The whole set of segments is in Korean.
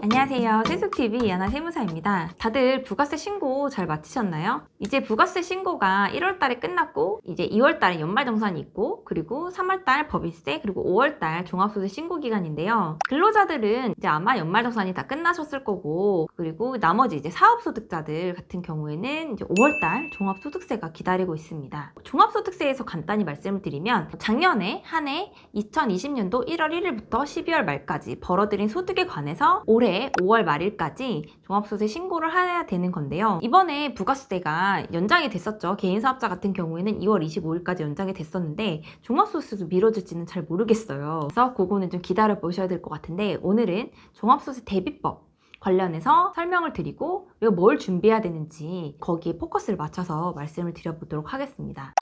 안녕하세요. 세수TV 연아 세무사입니다. 다들 부가세 신고 잘 마치셨나요? 이제 부가세 신고가 1월달에 끝났고 이제 2월달에 연말정산이 있고 그리고 3월달 법인세 그리고 5월달 종합소득 신고 기간인데요. 근로자들은 이제 아마 연말정산이 다 끝나셨을 거고 그리고 나머지 이제 사업소득자들 같은 경우에는 이제 5월달 종합소득세가 기다리고 있습니다. 종합소득세에서 간단히 말씀을 드리면 작년에 한 해 2020년도 1월 1일부터 12월 말까지 벌어들인 소득에 관해서 올해 5월 말일까지 종합소득세 신고를 해야 되는 건데요. 이번에 부가세가 연장이 됐었죠. 개인사업자 같은 경우에는 2월 25일까지 연장이 됐었는데 종합소득세도 미뤄질지는 잘 모르겠어요. 그래서 그거는 좀 기다려 보셔야 될 것 같은데 오늘은 종합소득세 대비법 관련해서 설명을 드리고 우리가 뭘 준비해야 되는지 거기에 포커스를 맞춰서 말씀을 드려보도록 하겠습니다.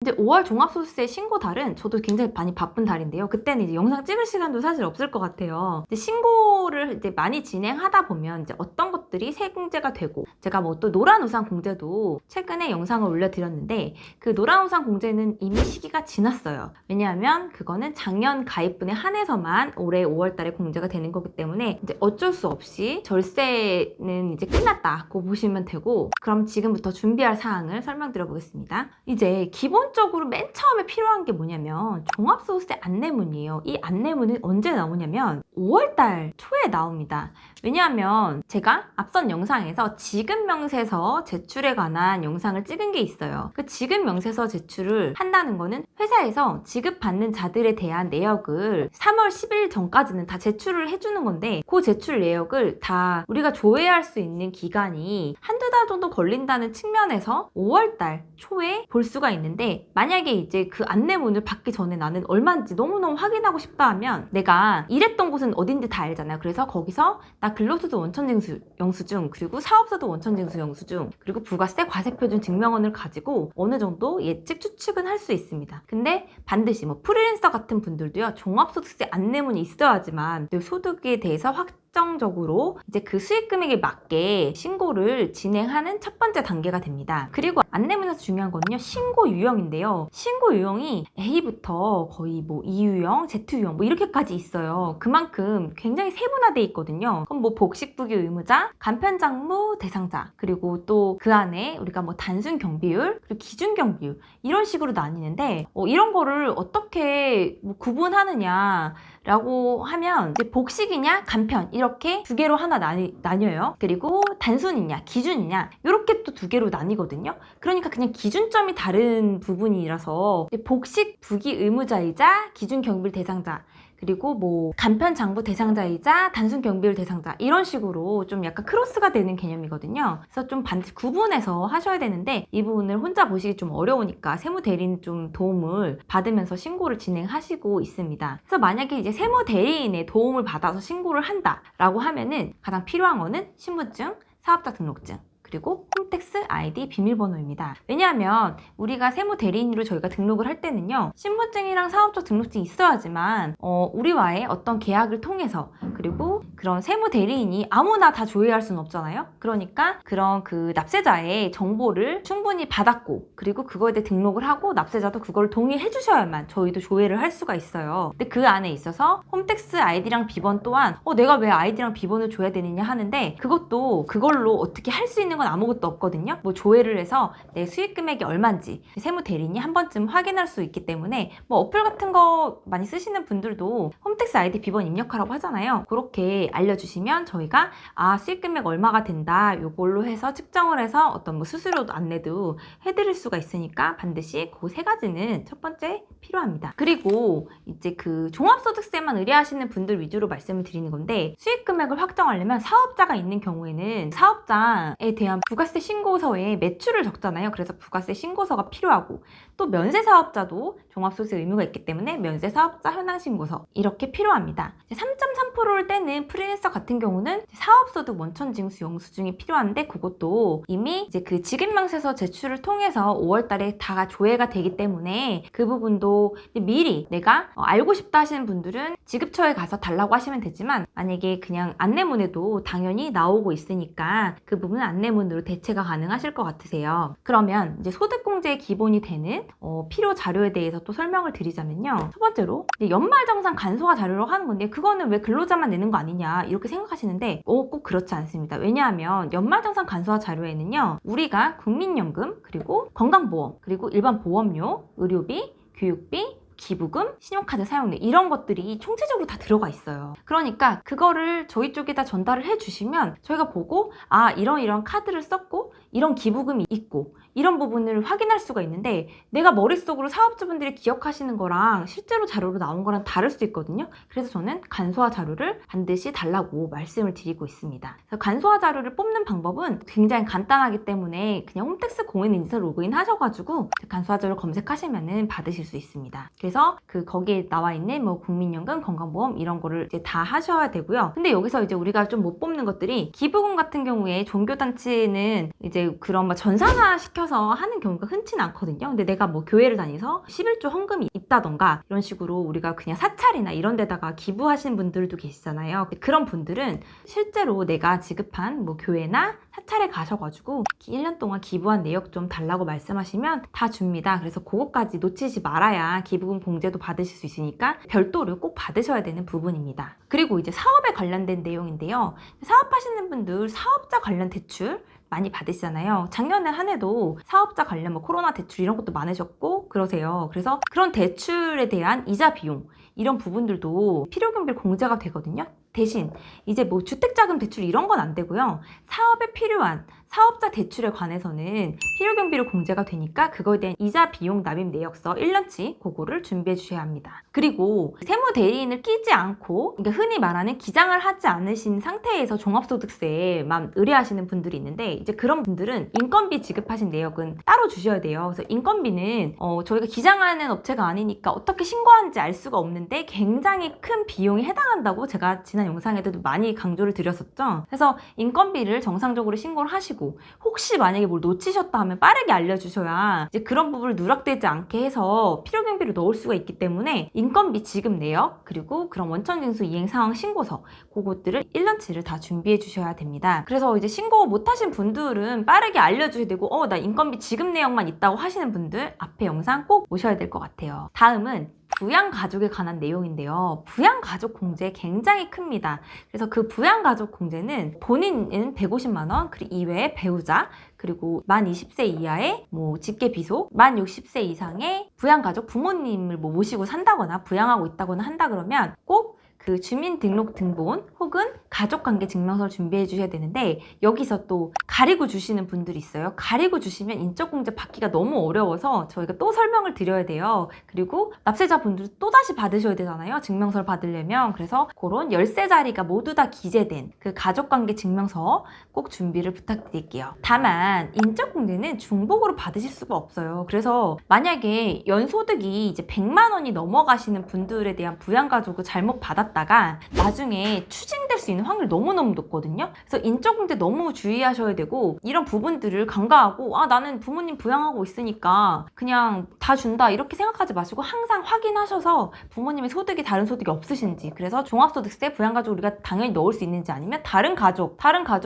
이제 5월 종합소득세 신고 달은 저도 굉장히 많이 바쁜 달인데요. 그때는 이제 영상 찍을 시간도 사실 없을 것 같아요. 이제 신고를 이제 많이 진행하다 보면 이제 어떤 것들이 세공제가 되고 제가 뭐 또 노란우산 공제도 최근에 영상을 올려드렸는데 그 노란우산 공제는 이미 시기가 지났어요. 왜냐하면 그거는 작년 가입분에 한해서만 올해 5월달에 공제가 되는 거기 때문에 이제 어쩔 수 없이 절세는 이제 끝났다고 보시면 되고 그럼 지금부터 준비할 사항을 설명드려 보겠습니다. 이제 기본적으로 맨 처음에 필요한 게 뭐냐면 종합소득세 안내문이에요. 이 안내문은 언제 나오냐면 5월달 초에 나옵니다. 왜냐하면 제가 앞선 영상에서 지급명세서 제출에 관한 영상을 찍은 게 있어요. 그 지급명세서 제출을 한다는 거는 회사에서 지급받는 자들에 대한 내역을 3월 10일 전까지는 다 제출을 해주는 건데 그 제출 내역을 다 우리가 조회할 수 있는 기간이 한두 달 정도 걸린다는 측면에서 5월달 초에 볼 수가 있는데 만약에 이제 그 안내문을 받기 전에 나는 얼마인지 너무너무 확인하고 싶다 하면 내가 일했던 곳은 어딘지 다 알잖아요. 그래서 거기서 나 근로소득 원천징수 영수증 그리고 사업소득 원천징수 영수증 그리고 부가세 과세표준 증명원을 가지고 어느 정도 예측 추측은 할 수 있습니다. 근데 반드시 뭐 프리랜서 같은 분들도요. 종합소득세 안내문이 있어야지만 소득에 대해서 확정적으로 이제 그 수익 금액에 맞게 신고를 진행하는 첫 번째 단계가 됩니다. 그리고 안내문에서 중요한 거는요. 신고 유형인데요. 신고 유형이 A부터 거의 뭐 E 유형, Z 유형 뭐 이렇게까지 있어요. 그만큼 굉장히 세분화되어 있거든요. 그럼 뭐 복식부기 의무자, 간편장부 대상자 그리고 또 그 안에 우리가 뭐 단순 경비율 그리고 기준 경비율 이런 식으로 나뉘는데 이런 거를 어떻게 뭐 구분하느냐 라고 하면 이제 복식이냐 간편 이렇게 두 개로 하나 나뉘어요. 그리고 단순이냐 기준이냐 이렇게 또 두 개로 나뉘거든요. 그러니까 그냥 기준점이 다른 부분이라서 복식 부기 의무자이자 기준 경비율 대상자 그리고 뭐 간편 장부 대상자이자 단순 경비율 대상자 이런 식으로 좀 약간 크로스가 되는 개념이거든요. 그래서 좀 반드시 구분해서 하셔야 되는데 이 부분을 혼자 보시기 좀 어려우니까 세무대리인 좀 도움을 받으면서 신고를 진행하시고 있습니다. 그래서 만약에 이제 세무대리인의 도움을 받아서 신고를 한다라고 하면은 가장 필요한 거는 신분증, 사업자 등록증 그리고 홈택스 아이디 비밀번호입니다. 왜냐하면 우리가 세무대리인으로 저희가 등록을 할 때는요. 신분증이랑 사업자 등록증이 있어야지만 우리와의 어떤 계약을 통해서 그리고 그런 세무대리인이 아무나 다 조회할 수는 없잖아요. 그러니까 그런 그 납세자의 정보를 충분히 받았고 그리고 그거에 대해 등록을 하고 납세자도 그걸 동의해 주셔야만 저희도 조회를 할 수가 있어요. 근데 그 안에 있어서 홈택스 아이디랑 비번 또한 내가 왜 아이디랑 비번을 줘야 되느냐 하는데 그것도 그걸로 어떻게 할 수 있는 건 아무것도 없거든요. 뭐 조회를 해서 내 수익 금액이 얼마인지 세무대리인이 한 번쯤 확인할 수 있기 때문에 뭐 어플 같은 거 많이 쓰시는 분들도 홈택스 아이디 비번 입력하라고 하잖아요. 그렇게 알려주시면 저희가 수익 금액 얼마가 된다 요걸로 해서 측정을 해서 어떤 뭐 수수료 안내도 해드릴 수가 있으니까 반드시 그 세 가지는 첫 번째 필요합니다. 그리고 이제 그 종합소득세만 의뢰하시는 분들 위주로 말씀을 드리는 건데 수익 금액을 확정하려면 사업자가 있는 경우에는 사업자에 대한 부가세 신고서에 매출을 적잖아요. 그래서 부가세 신고서가 필요하고 또 면세사업자도 종합소득세 의무가 있기 때문에 면세사업자 현황신고서 이렇게 필요합니다. 3.3%를 떼는 프리랜서 같은 경우는 사업소득 원천징수 영수증이 필요한데 그것도 이미 이제 그 지급명세서 제출을 통해서 5월달에 다 조회가 되기 때문에 그 부분도 미리 내가 알고 싶다 하시는 분들은 지급처에 가서 달라고 하시면 되지만 만약에 그냥 안내문에도 당연히 나오고 있으니까 그 부분은 안내문 때문으로 대체가 가능하실 것 같으세요. 그러면 이제 소득공제의 기본이 되는 필요 자료에 대해서 또 설명을 드리자면요. 첫 번째로 연말정산 간소화 자료라고 하는 건데 그거는 왜 근로자만 내는 거 아니냐 이렇게 생각하시는데 꼭 그렇지 않습니다. 왜냐하면 연말정산 간소화 자료에는요. 우리가 국민연금 그리고 건강보험 그리고 일반 보험료, 의료비, 교육비, 기부금, 신용카드 사용료 이런 것들이 총체적으로 다 들어가 있어요. 그러니까 그거를 저희 쪽에다 전달을 해주시면 저희가 보고 이런 카드를 썼고 이런 기부금이 있고 이런 부분을 확인할 수가 있는데 내가 머릿속으로 사업주분들이 기억하시는 거랑 실제로 자료로 나온 거랑 다를 수 있거든요. 그래서 저는 간소화 자료를 반드시 달라고 말씀을 드리고 있습니다. 그래서 간소화 자료를 뽑는 방법은 굉장히 간단하기 때문에 그냥 홈택스 공인인증서 로그인 하셔가지고 간소화 자료 검색하시면 받으실 수 있습니다. 그래서 거기에 나와 있는 뭐 국민연금, 건강보험 이런 거를 이제 다 하셔야 되고요. 근데 여기서 이제 우리가 좀 못 뽑는 것들이 기부금 같은 경우에 종교단체는 이제 그런 뭐 전산화 시켜서 하는 경우가 흔치는 않거든요. 근데 내가 뭐 교회를 다니서 11조 헌금이 있다던가 이런 식으로 우리가 그냥 사찰이나 이런 데다가 기부하시는 분들도 계시잖아요. 그런 분들은 실제로 내가 지급한 뭐 교회나 사찰에 가셔가지고 1년 동안 기부한 내역 좀 달라고 말씀하시면 다 줍니다. 그래서 그것까지 놓치지 말아야 기부금 공제도 받으실 수 있으니까 별도로 꼭 받으셔야 되는 부분입니다. 그리고 이제 사업에 관련된 내용인데요. 사업하시는 분들 사업자 관련 대출 많이 받으시잖아요. 작년에 한 해도 사업자 관련 뭐 코로나 대출 이런 것도 많으셨고 그러세요. 그래서 그런 대출에 대한 이자 비용 이런 부분들도 필요경비로 공제가 되거든요. 대신 이제 뭐 주택자금 대출 이런 건 안 되고요. 사업에 필요한 사업자 대출에 관해서는 필요경비로 공제가 되니까 그거에 대한 이자 비용 납입 내역서 1년치 그거를 준비해 주셔야 합니다. 그리고 세무대리인을 끼지 않고 그러니까 흔히 말하는 기장을 하지 않으신 상태에서 종합소득세에만 의뢰하시는 분들이 있는데 이제 그런 분들은 인건비 지급하신 내역은 따로 주셔야 돼요. 그래서 인건비는 저희가 기장하는 업체가 아니니까 어떻게 신고하는지 알 수가 없는데 굉장히 큰 비용이 해당한다고 제가 지난 영상에도 많이 강조를 드렸었죠. 그래서 인건비를 정상적으로 신고를 하시고 혹시 만약에 뭘 놓치셨다 하면 빠르게 알려주셔야 이제 그런 부분을 누락되지 않게 해서 필요경비를 넣을 수가 있기 때문에 인건비 지급 내역 그리고 그런 원천징수 이행 상황 신고서 그것들을 1년치를 다 준비해 주셔야 됩니다. 그래서 이제 신고 못하신 분들은 빠르게 알려주셔야 되고 나 인건비 지급 내역만 있다고 하시는 분들 앞에 영상 꼭 보셔야 될 것 같아요. 다음은 부양가족에 관한 내용인데요. 부양가족 공제 굉장히 큽니다. 그래서 그 부양가족 공제는 본인은 150만 원, 그리고 이외에 배우자, 그리고 만 20세 이하의 뭐 직계 비속, 만 60세 이상의 부양가족 부모님을 뭐 모시고 산다거나 부양하고 있다거나 한다 그러면 꼭 그 주민등록등본 혹은 가족관계 증명서를 준비해 주셔야 되는데 여기서 또 가리고 주시는 분들이 있어요. 가리고 주시면 인적공제 받기가 너무 어려워서 저희가 또 설명을 드려야 돼요. 그리고 납세자분들 또다시 받으셔야 되잖아요. 증명서를 받으려면. 그래서 그런 13자리가 모두 다 기재된 그 가족관계 증명서 꼭 준비를 부탁드릴게요. 다만 인적공제는 중복으로 받으실 수가 없어요. 그래서 만약에 연소득이 이제 100만 원이 넘어가시는 분들에 대한 부양가족을 잘못 받았다가 나중에 추징될 수 있는 확률이 너무너무 높거든요. 그래서 인적공제 너무 주의하셔야 되고 이런 부분들을 간과하고 나는 부모님 부양하고 있으니까 그냥 다 준다 이렇게 생각하지 마시고 항상 확인하셔서 부모님의 소득이 다른 소득이 없으신지 그래서 종합소득세 부양가족 우리가 당연히 넣을 수 있는지 아니면 다른 가족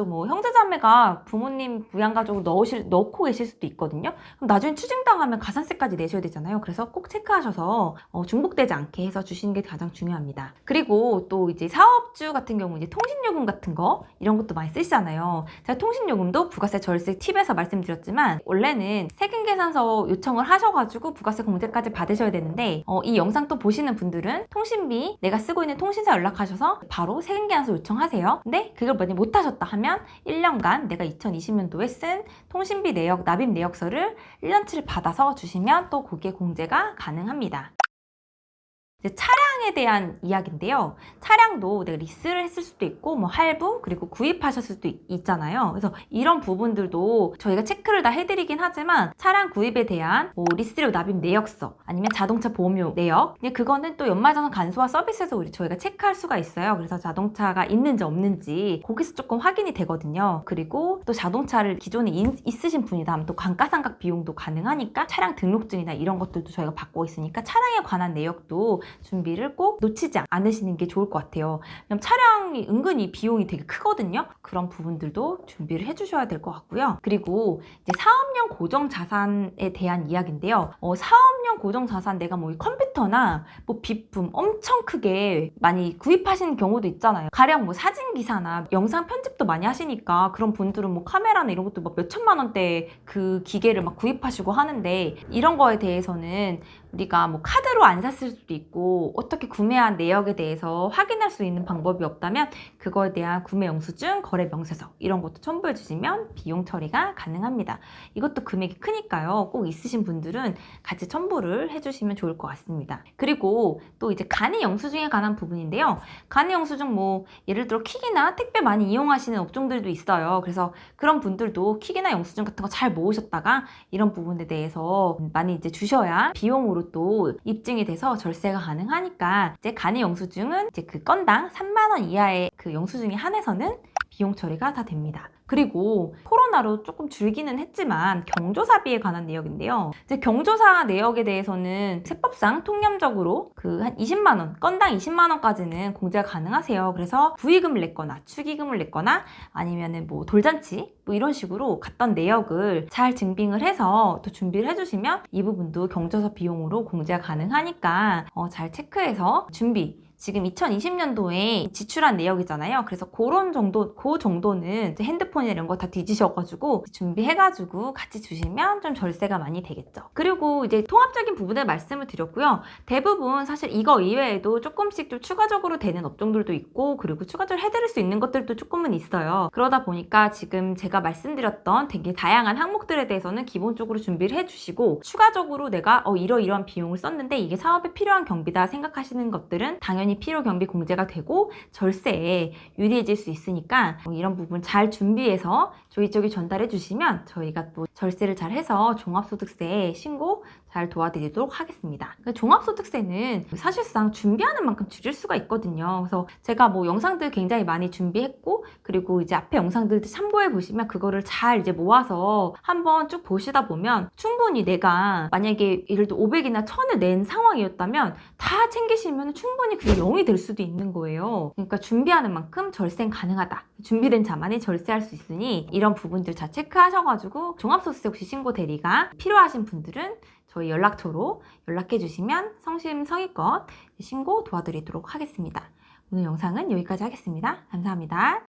뭐 형제자매가 부모님 부양가족을 넣고 계실 수도 있거든요. 그럼 나중에 추징당하면 가산세까지 내셔야 되잖아요. 그래서 꼭 체크하셔서 중복되지 않게 해서 주시는 게 가장 중요합니다. 그리고 또 이제 사업주 같은 경우 이제 통신요금 같은 거 이런 것도 많이 쓰시잖아요. 제가 통신요금도 부가세 절세 팁에서 말씀드렸지만 원래는 세금계산서 요청을 하셔가지고 부가세 공제까지 받으셔야 되는데 이 영상 또 보시는 분들은 통신비 내가 쓰고 있는 통신사 연락하셔서 바로 세금계산서 요청하세요. 근데 그걸 만약 못하셨다 하면 1년간 내가 2020년도에 쓴 통신비 내역 납입 내역서를 1년치를 받아서 주시면 또 그게 공제가 가능합니다. 이제 차량에 대한 이야기인데요. 차량도 내가 리스를 했을 수도 있고 뭐 할부 그리고 구입하셨을 수도 있잖아요. 그래서 이런 부분들도 저희가 체크를 다 해드리긴 하지만 차량 구입에 대한 뭐 리스료 납입 내역서 아니면 자동차 보험료 내역 근데 그거는 또 연말정산 간소화 서비스에서 저희가 체크할 수가 있어요. 그래서 자동차가 있는지 없는지 거기서 조금 확인이 되거든요. 그리고 또 자동차를 기존에 있으신 분이다 하면 또 감가상각 비용도 가능하니까 차량 등록증이나 이런 것들도 저희가 받고 있으니까 차량에 관한 내역도 준비를 꼭 놓치지 않으시는 게 좋을 것 같아요. 왜냐면 차량이 은근히 비용이 되게 크거든요. 그런 부분들도 준비를 해주셔야 될 것 같고요. 그리고 이제 사업용 고정 자산에 대한 이야기인데요. 사업용 고정 자산, 내가 뭐 컴퓨터나 뭐 비품 엄청 크게 많이 구입하시는 경우도 있잖아요. 가령 뭐 사진 기사나 영상 편집도 많이 하시니까 그런 분들은 뭐 카메라나 이런 것도 막 몇천만 원대 그 기계를 막 구입하시고 하는데, 이런 거에 대해서는 우리가 뭐 카드로 안 샀을 수도 있고 어떻게 구매한 내역에 대해서 확인할 수 있는 방법이 없다면 그거에 대한 구매 영수증, 거래 명세서 이런 것도 첨부해 주시면 비용 처리가 가능합니다. 이것도 금액이 크니까요. 꼭 있으신 분들은 같이 첨부를 해주시면 좋을 것 같습니다. 그리고 또 이제 간이 영수증에 관한 부분인데요. 간이 영수증 뭐 예를 들어 킥이나 택배 많이 이용하시는 업종들도 있어요. 그래서 그런 분들도 킥이나 영수증 같은 거 잘 모으셨다가 이런 부분에 대해서 많이 이제 주셔야 비용으로 또 입증이 돼서 절세가 가능하니까, 이제 간이 영수증은 이제 그 건당 3만 원 이하의 그 영수증에 한해서는 비용 처리가 다 됩니다. 그리고 코로나로 조금 줄기는 했지만 경조사비에 관한 내역인데요. 이제 경조사 내역에 대해서는 세법상 통념적으로 그 한 20만 원, 건당 20만 원까지는 공제가 가능하세요. 그래서 부의금을 냈거나 축의금을 냈거나 아니면은 뭐 돌잔치 뭐 이런 식으로 갔던 내역을 잘 증빙을 해서 또 준비를 해주시면 이 부분도 경조사 비용으로 공제가 가능하니까 잘 체크해서 준비. 지금 2020년도에 지출한 내역이잖아요. 그래서 그런 정도, 그 정도는 핸드폰이나 이런 거 다 뒤지셔가지고 준비해가지고 같이 주시면 좀 절세가 많이 되겠죠. 그리고 이제 통합적인 부분을 말씀을 드렸고요. 대부분 사실 이거 이외에도 조금씩 좀 추가적으로 되는 업종들도 있고, 그리고 추가적으로 해드릴 수 있는 것들도 조금은 있어요. 그러다 보니까 지금 제가 말씀드렸던 되게 다양한 항목들에 대해서는 기본적으로 준비를 해주시고, 추가적으로 내가 이러이러한 비용을 썼는데 이게 사업에 필요한 경비다 생각하시는 것들은 당연히 필요 경비 공제가 되고 절세에 유리해질 수 있으니까 이런 부분 잘 준비해서 저희 쪽에 전달해 주시면 저희가 또 절세를 잘 해서 종합소득세 신고 잘 도와드리도록 하겠습니다. 종합소득세는 사실상 준비하는 만큼 줄일 수가 있거든요. 그래서 제가 뭐 영상들 굉장히 많이 준비했고, 그리고 이제 앞에 영상들도 참고해 보시면 그거를 잘 이제 모아서 한번 쭉 보시다 보면 충분히 내가 만약에 예를 들어 500이나 1000을 낸 상황이었다면 다 챙기시면 충분히 그게 0이 될 수도 있는 거예요. 그러니까 준비하는 만큼 절세는 가능하다. 준비된 자만이 절세할 수 있으니 이런 부분들 잘 체크하셔가지고 종합소득세 혹시 신고 대리가 필요하신 분들은 저희 연락처로 연락해 주시면 성심성의껏 신고 도와드리도록 하겠습니다. 오늘 영상은 여기까지 하겠습니다. 감사합니다.